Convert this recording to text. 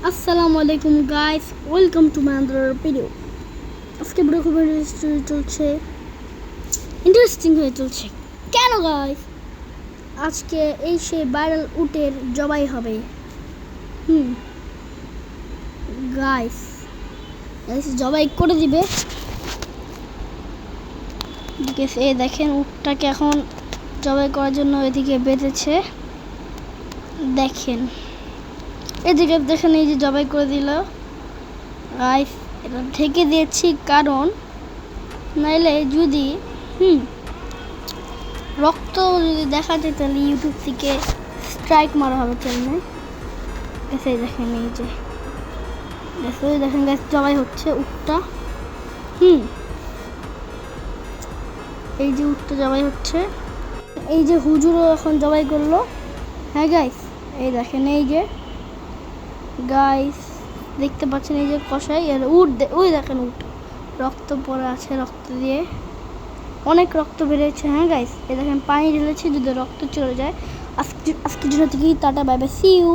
আসসালামু আলাইকুম guys, welcome to my another video. আজকে ভিডিও খুব চলছে, ইন্টারেস্টিং হয়ে চলছে। কেন গাইস? আজকে এই সেই ভাইরাল উটের জবাই হবে। গাইস জবাই করে দিবে। এই দেখেন উটটাকে এখন জবাই করার জন্য এদিকে বেঁধেছে। দেখেন এদিকে দেখেন, এই যে জবাই করে দিল গাইস। এটা ঢেকে দিয়েছি কারণ নাইলে যদি রক্ত যদি দেখা যায় তাহলে ইউটিউব থেকে স্ট্রাইক মারা হবে চ্যানেলে। এসে দেখেন এই যে দেখেন গাইস জবাই হচ্ছে উটটা। এই যে উটটা জবাই হচ্ছে, এই যে হুজুরও এখন জবাই করলো। হ্যাঁ গাইস, এই দেখেন এই যে গাইস দেখতে পাচ্ছেন এই যে কষাই আর উট, ওই দেখেন উট রক্ত পড়ে আছে, রক্ত দিয়ে অনেক রক্ত বেরিয়েছে। হ্যাঁ গাইস, এই দেখেন পানি ঢেলেছে, যদি রক্ত চলে যায়। আজকের জন্য থেকে tata, bye bye, see you.